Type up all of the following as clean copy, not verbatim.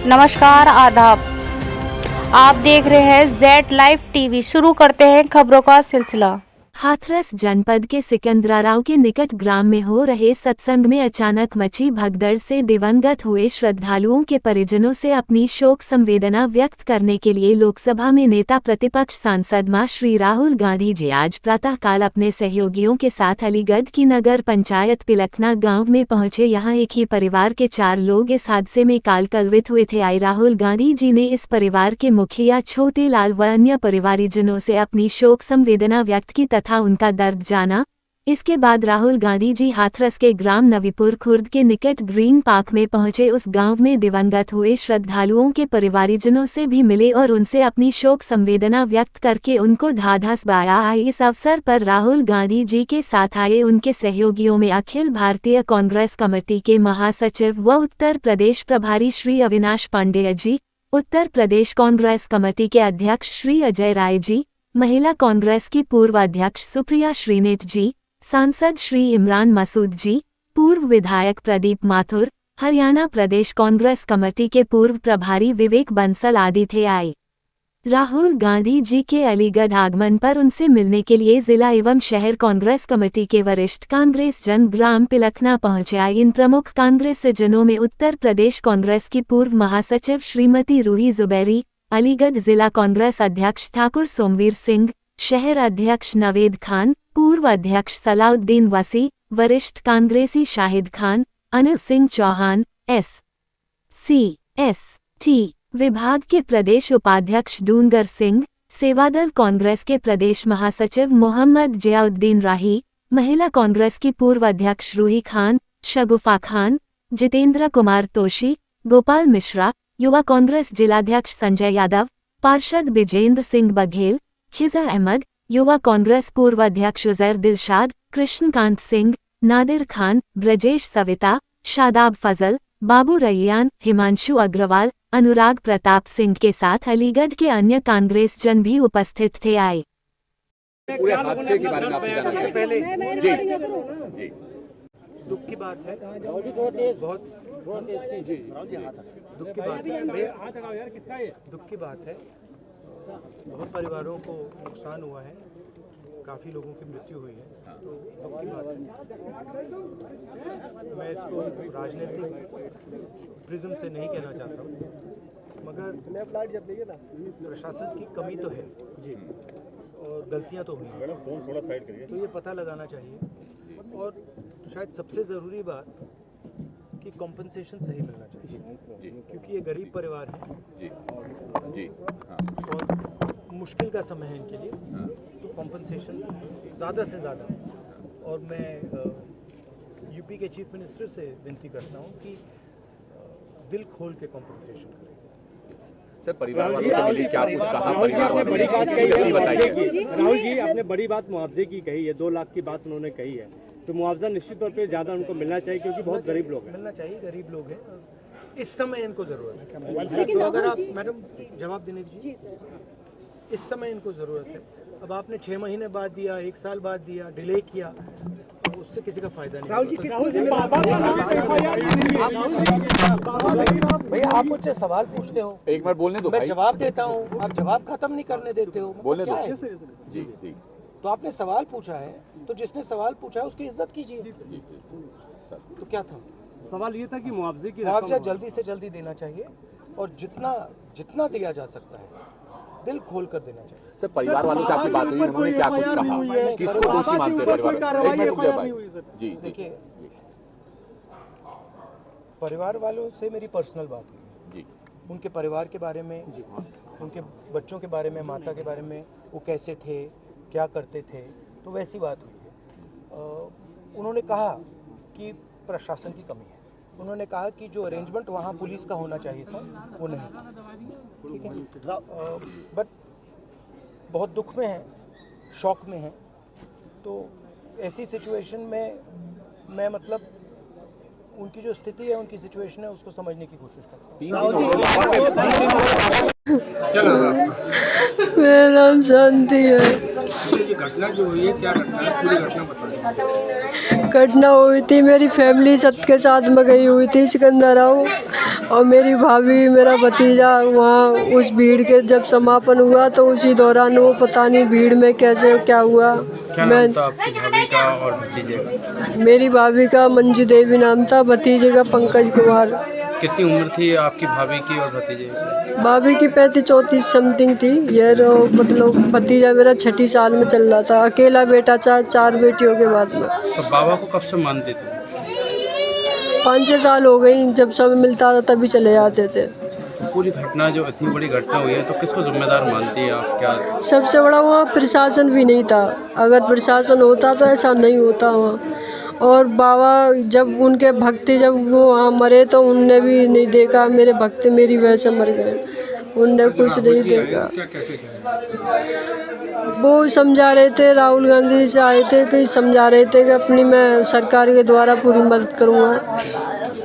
नमस्कार, आदाब। आप देख रहे हैं जेड लाइव टीवी। शुरू करते हैं खबरों का सिलसिला। हाथरस जनपद के सिकंदराराव के निकट ग्राम में हो रहे सत्संग में अचानक मची भगदड़ से दिवंगत हुए श्रद्धालुओं के परिजनों से अपनी शोक संवेदना व्यक्त करने के लिए लोकसभा में नेता प्रतिपक्ष सांसद मां श्री राहुल गांधी जी आज प्रातःकाल अपने सहयोगियों के साथ अलीगढ़ की नगर पंचायत पिलखना गांव में पहुंचे। यहां एक ही परिवार के 4 लोग इस हादसे में कालकलवित हुए थे। आई राहुल गांधी जी ने इस परिवार के मुखिया छोटे लाल व अन्य परिवारीजनों से अपनी शोक संवेदना व्यक्त की तथा उनका दर्द जाना। इसके बाद राहुल गांधी जी हाथरस के ग्राम नवीपुर खुर्द के निकट ग्रीन पार्क में पहुंचे। उस गांव में दिवंगत हुए श्रद्धालुओं के परिवारीजनों से भी मिले और उनसे अपनी शोक संवेदना व्यक्त करके उनको ढाढस बधाया। इस अवसर पर राहुल गांधी जी के साथ आए उनके सहयोगियों में अखिल भारतीय कांग्रेस कमेटी के महासचिव व उत्तर प्रदेश प्रभारी श्री अविनाश पांडेय जी, उत्तर प्रदेश कांग्रेस कमेटी के अध्यक्ष श्री अजय राय जी, महिला कांग्रेस की पूर्व अध्यक्ष सुप्रिया श्रीनेत जी, सांसद श्री इमरान मसूद जी, पूर्व विधायक प्रदीप माथुर, हरियाणा प्रदेश कांग्रेस कमेटी के पूर्व प्रभारी विवेक बंसल आदि थे। आए राहुल गांधी जी के अलीगढ़ आगमन पर उनसे मिलने के लिए जिला एवं शहर कांग्रेस कमेटी के वरिष्ठ कांग्रेस जन ग्राम पिलखना पहुंचे। इन प्रमुख कांग्रेस जनों में उत्तर प्रदेश कांग्रेस की पूर्व महासचिव श्रीमती रूही जुबैरी, अलीगढ़ जिला कांग्रेस अध्यक्ष ठाकुर सोमवीर सिंह, शहर अध्यक्ष नवेद खान, पूर्व अध्यक्ष सलाउद्दीन वसी, वरिष्ठ कांग्रेसी शाहिद खान, अनिल सिंह चौहान, SC/ST विभाग के प्रदेश उपाध्यक्ष डूंगर सिंह, सेवादल कांग्रेस के प्रदेश महासचिव मोहम्मद जियाउद्दीन राही, महिला कांग्रेस की पूर्व अध्यक्ष रूही खान, शगुफा खान, जितेंद्र कुमार तोशी, गोपाल मिश्रा, युवा कांग्रेस जिलाध्यक्ष संजय यादव, पार्षद बिजेंद्र सिंह बघेल, खिजा अहमद, युवा कांग्रेस पूर्व अध्यक्ष उजैर दिलशाद, कृष्णकांत सिंह, नादिर खान, ब्रजेश सविता, शादाब फजल, बाबू रैयान, हिमांशु अग्रवाल, अनुराग प्रताप सिंह के साथ अलीगढ़ के अन्य कांग्रेस जन भी उपस्थित थे। आए पूरे हादसे के बारे में आपसे जानना है। पहले जी दुख की बात है, बहुत जी दुख की बात है, दुख की बात है। बहुत परिवारों को नुकसान हुआ है, काफ़ी लोगों की मृत्यु हुई है, तो दुख की बात है। मैं इसको राजनीतिक प्रिज्म से नहीं कहना चाहता हूँ, मगर प्रशासन की कमी तो है जी, और गलतियाँ तो हुई हैं, तो ये पता लगाना चाहिए। और शायद सबसे ज़रूरी बात कि कॉम्पनसेशन सही मिलना चाहिए, क्योंकि ये गरीब परिवार है और मुश्किल का समय है इनके लिए, तो कॉम्पनसेशन ज़्यादा से ज़्यादा। और मैं यूपी के चीफ मिनिस्टर से विनती करता हूँ कि दिल खोल के कॉम्पनसेशन करें। सर, परिवार वालों के लिए क्या कुछ कहा? परिवार वालों बड़ी बात कही बताइए। राहुल जी, आपने बड़ी बात मुआवजे की कही है, 2 लाख की बात उन्होंने कही है, तो मुआवजा निश्चित तौर पे ज़्यादा उनको मिलना चाहिए, क्योंकि बहुत गरीब लोग हैं। मिलना चाहिए, गरीब लोग हैं, इस समय इनको ज़रूरत है। तो अगर आप मैडम जवाब देने दीजिए, इस समय इनको ज़रूरत है। अब आपने 6 महीने बाद दिया, 1 साल बाद दिया, डिले किया, तो उससे किसी का फायदा नहीं। भैया आप मुझसे सवाल पूछते हो, एक बार बोलने दो, मैं जवाब देता हूँ, आप जवाब खत्म नहीं करने देते हो। बोलने दो जी जी। तो आपने सवाल पूछा है, तो जिसने सवाल पूछा है उसकी इज्जत कीजिए। तो क्या था सवाल? ये था कि मुआवजा जल्दी से जल्दी देना चाहिए, और जितना दिया जा सकता है दिल खोल कर देना चाहिए। सर, परिवार वालों से आपकी बात हुई, उन्होंने क्या कुछ कहा? किसको दोषी मानते हैं परिवार? जी देखिए, परिवार वालों से मेरी पर्सनल बात हुई जी, उनके परिवार के बारे में, उनके बच्चों के बारे में, माता के बारे में, वो कैसे थे, क्या करते थे, तो वैसी बात हुई है। उन्होंने कहा कि प्रशासन की कमी है, उन्होंने कहा कि जो अरेंजमेंट वहाँ पुलिस का होना चाहिए था वो नहीं था, ठीक है। बट बहुत दुख में है, शॉक में है, तो ऐसी सिचुएशन में मैं मतलब उनकी जो स्थिति है, उनकी सिचुएशन है, उसको समझने की कोशिश करता हूँ। मेरा नाम शांति है। घटना जो हुई है क्या घटना है, पूरी घटना बताइए। घटना हुई थी, मेरी फैमिली सत के साथ में गई हुई थी सिकंदराव, और मेरी भाभी मेरा भतीजा वहाँ उस भीड़ के जब समापन हुआ तो उसी दौरान वो पता नहीं भीड़ में कैसे क्या हुआ। क्या नाम था आपकी भाभी का और भतीजे का? मेरी भाभी का मंजू देवी नाम था, भतीजे का पंकज कुमार। कितनी उम्र थी आपकी भाभी की और भतीजे की? भाभी की 35-34 समथिंग थी, ये मतलब भतीजा मेरा 6ठी साल में चल रहा था, अकेला बेटा, चार बेटियों के बाद में। तो बाबा को कब से मानते थे? 5-6 साल हो गई, जब समय मिलता था तभी चले जाते थे। पूरी घटना जो इतनी बड़ी घटना हुई है तो किसको जिम्मेदार मानती है आप? क्या सबसे बड़ा वहाँ प्रशासन भी नहीं था, अगर प्रशासन होता तो ऐसा नहीं होता वहाँ। और बाबा जब उनके भक्त जब वो वहाँ मरे तो उनने भी नहीं देखा, मेरे भक्त मेरी वजह से मर गए, उनने कुछ नहीं देखा। वो समझा रहे थे, राहुल गांधी से आए थे कि समझा रहे थे कि अपनी मैं सरकार के द्वारा पूरी मदद करूँगा,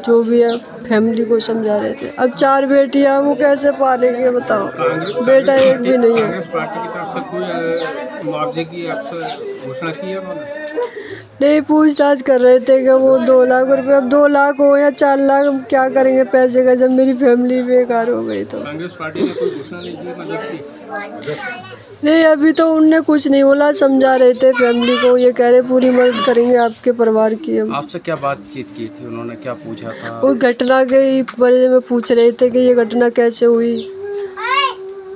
जो भी है फैमिली को समझा रहे थे। अब 4 बेटियाँ वो कैसे पालेंगे बताओ, बेटा एक भी नहीं है। पार्टी की तरफ से कोई मुआवजे की आपसे घोषणा की है उन्होंने? नहीं, पूछताछ कर रहे थे कि वो 2 लाख रुपए, अब 2 लाख हो या 4 लाख, हम क्या करेंगे पैसे का जब मेरी फैमिली बेकार हो गई तो। कांग्रेस पार्टी ने कोई घोषणा नहीं की मदद की? नहीं, अभी तो उनने कुछ नहीं बोला, समझा रहे थे फैमिली को, ये कह रहे पूरी मदद करेंगे आपके परिवार की हम। आपसे क्या बातचीत की थी उन्होंने, क्या पूछा था? वो घटना के बारे में पूछ रहे थे कि ये घटना कैसे हुई,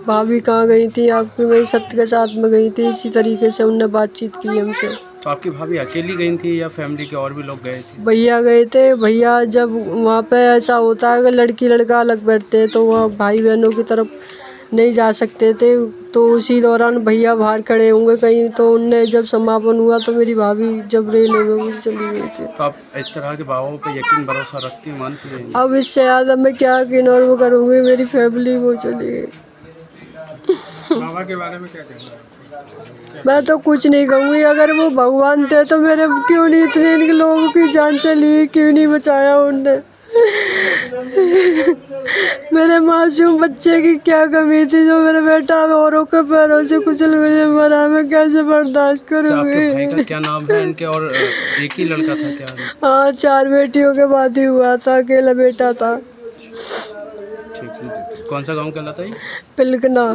भाभी कहाँ गई थी आपकी, मेरी सत्य के साथ में गई थी, इसी तरीके से उनने बातचीत की हमसे। तो आपकी भाभी अकेली गई थी या फैमिली के और भी लोग गए थे? भैया गए थे, भैया जब वहाँ पे ऐसा होता है कि लड़की लड़का अलग बैठते हैं तो वहाँ भाई बहनों की तरफ नहीं जा सकते थे, तो उसी दौरान भैया बाहर खड़े होंगे कहीं, तो उनने जब समापन हुआ तो मेरी भाभी जब रेलवे में मुझे चली गई थी। तो आप इस तरह के बाबों पे यकीन भरोसा रखती हैं, मानती हैं? अब इससे ज़्यादा मैं क्या यकीन और वो करूँगी, मेरी फैमिली वो चली गई। बाबा के बारे में क्या कहना है? मैं तो कुछ नहीं कहूँगी, अगर वो भगवान थे तो मेरे क्यों नहीं इतने इनके लोगों की जान चली, क्यों नहीं बचाया उनने। मेरे मासूम बच्चे की क्या कमी थी जो मेरा बेटा औरों के पैरों से कुचल गए मरा, मैं कैसे बर्दाश्त करूँगी। आपके भाई का क्या नाम है इनके, और एक ही लड़का था क्या? हाँ, 4 बेटियों के बाद ही हुआ था, अकेला बेटा था। ठीक है। कौन सा गांव कहलाता है? पिलकना।